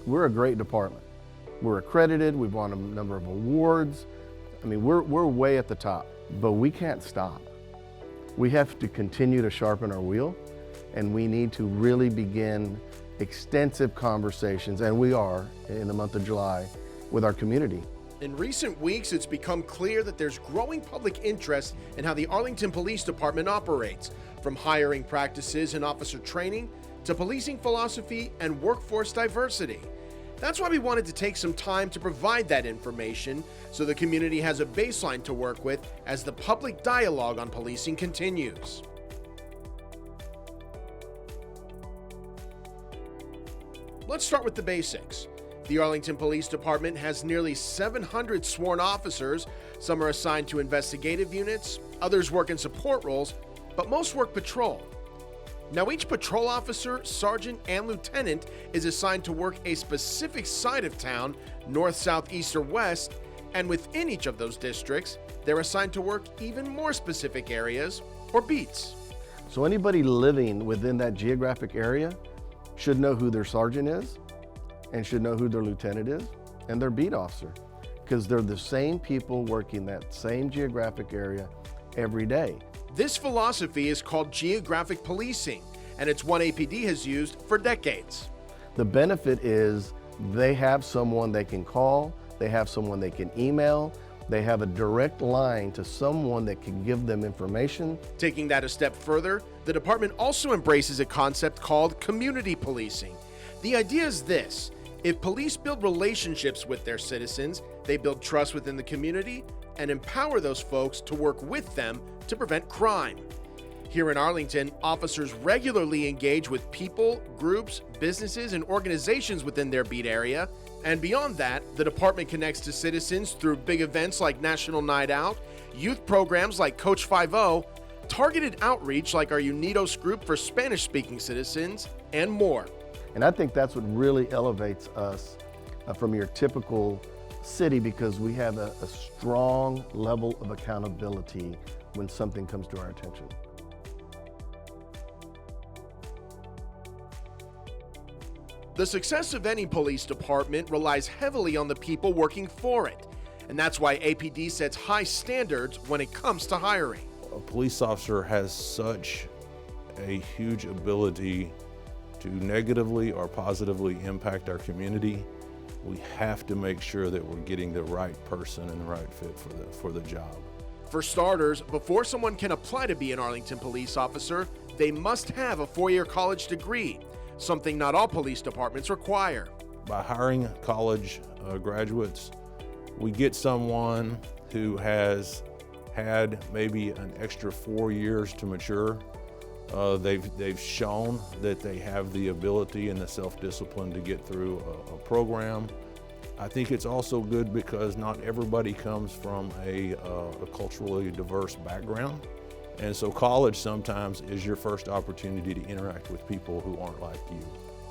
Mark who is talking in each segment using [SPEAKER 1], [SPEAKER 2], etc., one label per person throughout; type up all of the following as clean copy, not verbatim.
[SPEAKER 1] We're a great department. We're accredited, we've won a number of awards. I mean, we're way at the top, but we can't stop. We have to continue to sharpen our wheel, and we need to really begin extensive conversations, and we are in the month of July, with our community.
[SPEAKER 2] In recent weeks, it's become clear that there's growing public interest in how the Arlington Police Department operates, from hiring practices and officer training to policing philosophy and workforce diversity. That's why we wanted to take some time to provide that information so the community has a baseline to work with as the public dialogue on policing continues. Let's start with the basics. The Arlington Police Department has nearly 700 sworn officers. Some are assigned to investigative units, others work in support roles, but most work patrol. Now, each patrol officer, sergeant, and lieutenant is assigned to work a specific side of town, north, south, east, or west, and within each of those districts, they're assigned to work even more specific areas or beats.
[SPEAKER 1] So anybody living within that geographic area should know who their sergeant is, and should know who their lieutenant is, and their beat officer, because they're the same people working that same geographic area every day.
[SPEAKER 2] This philosophy is called geographic policing, and it's one APD has used for decades.
[SPEAKER 1] The benefit is they have someone they can call, they have someone they can email, they have a direct line to someone that can give them information.
[SPEAKER 2] Taking that a step further, the department also embraces a concept called community policing. The idea is this: if police build relationships with their citizens, they build trust within the community and empower those folks to work with them to prevent crime. Here in Arlington, officers regularly engage with people, groups, businesses, and organizations within their beat area. And beyond that, the department connects to citizens through big events like National Night Out, youth programs like Coach 5-0, targeted outreach like our Unidos group for Spanish-speaking citizens, and more.
[SPEAKER 1] And I think that's what really elevates us from your typical city, because we have a strong level of accountability when something comes to our attention.
[SPEAKER 2] The success of any police department relies heavily on the people working for it, and that's why APD sets high standards when it comes to hiring.
[SPEAKER 3] A police officer has such a huge ability to negatively or positively impact our community. We have to make sure that we're getting the right person and the right fit for the job.
[SPEAKER 2] For starters, before someone can apply to be an Arlington police officer, they must have a four-year college degree, something not all police departments require.
[SPEAKER 3] By hiring college graduates, we get someone who has had maybe an extra 4 years to mature. They've shown that they have the ability and the self-discipline to get through a program. I think it's also good because not everybody comes from a culturally diverse background. And so college sometimes is your first opportunity to interact with people who aren't like you.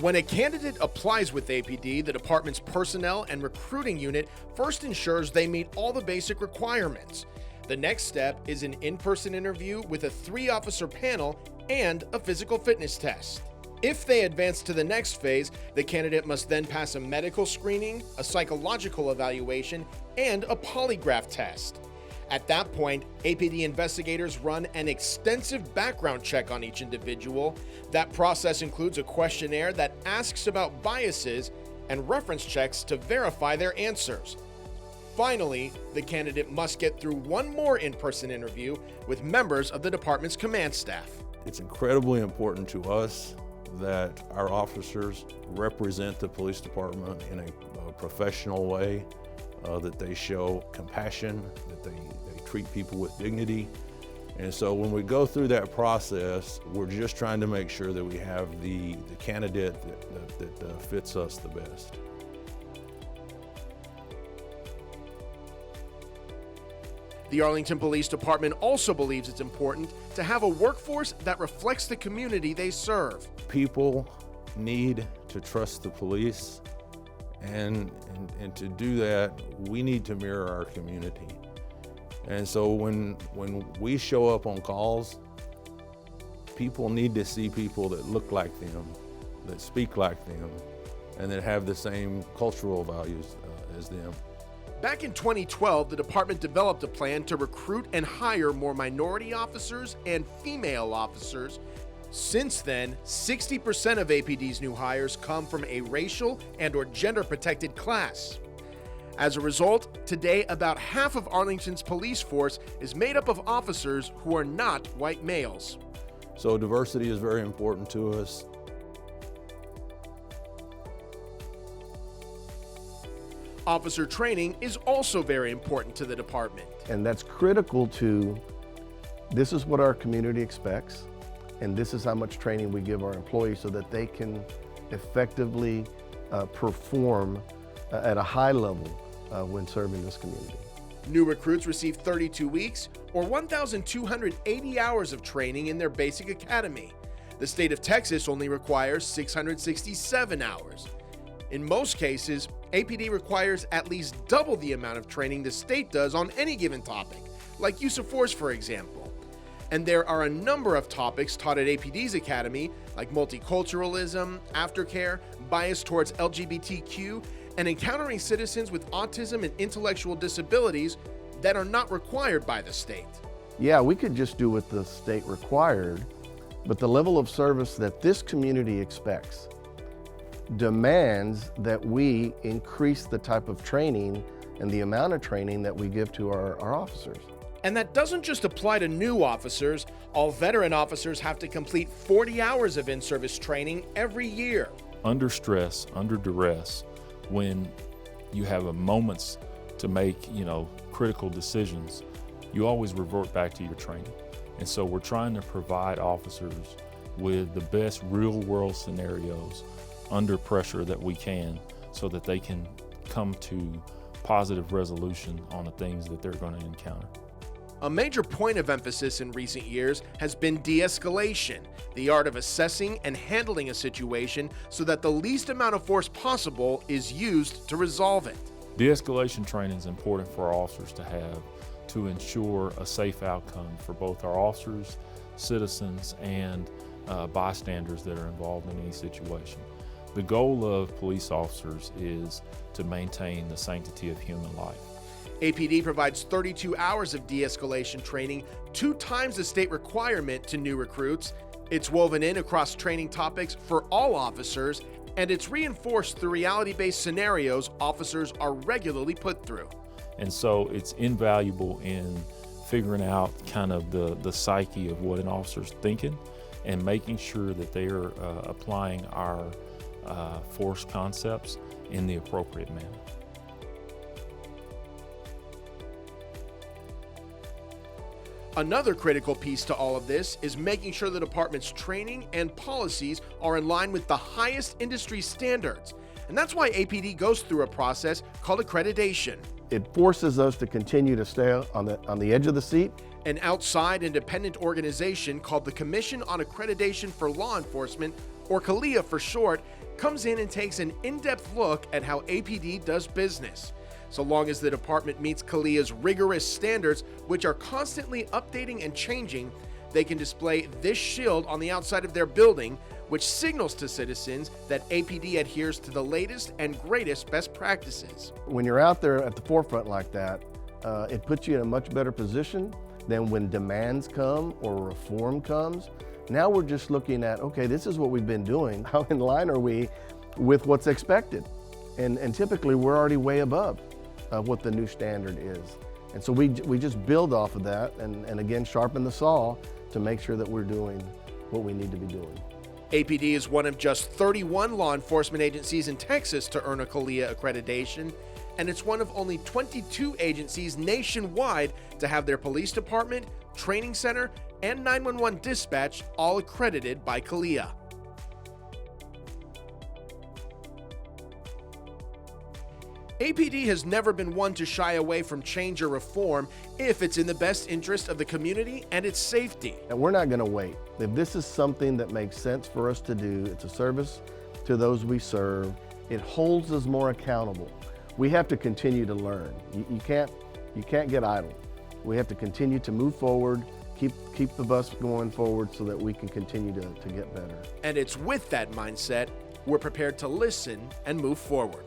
[SPEAKER 2] When a candidate applies with APD, the department's personnel and recruiting unit first ensures they meet all the basic requirements. The next step is an in-person interview with a 3-officer panel and a physical fitness test. If they advance to the next phase, the candidate must then pass a medical screening, a psychological evaluation, and a polygraph test. At that point, APD investigators run an extensive background check on each individual. That process includes a questionnaire that asks about biases and reference checks to verify their answers. Finally, the candidate must get through one more in-person interview with members of the department's command staff.
[SPEAKER 3] It's incredibly important to us that our officers represent the police department in a professional way, that they show compassion, that they treat people with dignity. And so when we go through that process, we're just trying to make sure that we have the candidate that fits us the best.
[SPEAKER 2] The Arlington Police Department also believes it's important to have a workforce that reflects the community they serve.
[SPEAKER 3] People need to trust the police, and to do that, we need to mirror our community. And so when we show up on calls, people need to see people that look like them, that speak like them, and that have the same cultural values as them.
[SPEAKER 2] Back in 2012, the department developed a plan to recruit and hire more minority officers and female officers. Since then, 60% of APD's new hires come from a racial and/or gender-protected class. As a result, today about half of Arlington's police force is made up of officers who are not white males.
[SPEAKER 3] So diversity is very important to us.
[SPEAKER 2] Officer training is also very important to the department.
[SPEAKER 1] And that's critical to, this is what our community expects, and this is how much training we give our employees so that they can effectively perform at a high level when serving this community.
[SPEAKER 2] New recruits receive 32 weeks or 1,280 hours of training in their basic academy. The state of Texas only requires 667 hours. In most cases, APD requires at least double the amount of training the state does on any given topic, like use of force, for example. And there are a number of topics taught at APD's academy, like multiculturalism, aftercare, bias towards LGBTQ, and encountering citizens with autism and intellectual disabilities that are not required by the state.
[SPEAKER 1] Yeah, we could just do what the state required, but the level of service that this community expects demands that we increase the type of training and the amount of training that we give to our officers.
[SPEAKER 2] And that doesn't just apply to new officers. All veteran officers have to complete 40 hours of in-service training every year.
[SPEAKER 4] Under stress, under duress, when you have a moments to make, critical decisions, you always revert back to your training. And so we're trying to provide officers with the best real-world scenarios under pressure that we can, so that they can come to positive resolution on the things that they're going to encounter.
[SPEAKER 2] A major point of emphasis in recent years has been de-escalation, the art of assessing and handling a situation so that the least amount of force possible is used to resolve it.
[SPEAKER 4] De-escalation training is important for our officers to have to ensure a safe outcome for both our officers, citizens, and bystanders that are involved in any situation. The goal of police officers is to maintain the sanctity of human life.
[SPEAKER 2] APD provides 32 hours of de-escalation training, 2 times the state requirement to new recruits. It's woven in across training topics for all officers, and it's reinforced through reality-based scenarios officers are regularly put through.
[SPEAKER 4] And so it's invaluable in figuring out kind of the psyche of what an officer's thinking and making sure that they are applying our force concepts in the appropriate manner.
[SPEAKER 2] Another critical piece to all of this is making sure the department's training and policies are in line with the highest industry standards. And that's why APD goes through a process called accreditation.
[SPEAKER 1] It forces us to continue to stay on the edge of the seat.
[SPEAKER 2] An outside independent organization called the Commission on Accreditation for Law Enforcement, or CALEA for short, comes in and takes an in-depth look at how APD does business. So long as the department meets CALEA's rigorous standards, which are constantly updating and changing, they can display this shield on the outside of their building, which signals to citizens that APD adheres to the latest and greatest best practices.
[SPEAKER 1] When you're out there at the forefront like that, it puts you in a much better position than when demands come or reform comes. Now we're just looking at, okay, this is what we've been doing. How in line are we with what's expected? And typically we're already way above what the new standard is. And so we just build off of that and again, sharpen the saw to make sure that we're doing what we need to be doing.
[SPEAKER 2] APD is one of just 31 law enforcement agencies in Texas to earn a CALEA accreditation, and it's one of only 22 agencies nationwide to have their police department, training center, and 911 dispatch all accredited by CALEA. APD has never been one to shy away from change or reform if it's in the best interest of the community and its safety.
[SPEAKER 1] And we're not going to wait. If this is something that makes sense for us to do, it's a service to those we serve, it holds us more accountable. We have to continue to learn. You can't get idle. We have to continue to move forward, keep the bus going forward so that we can continue to get better.
[SPEAKER 2] And it's with that mindset We're prepared to listen and move forward.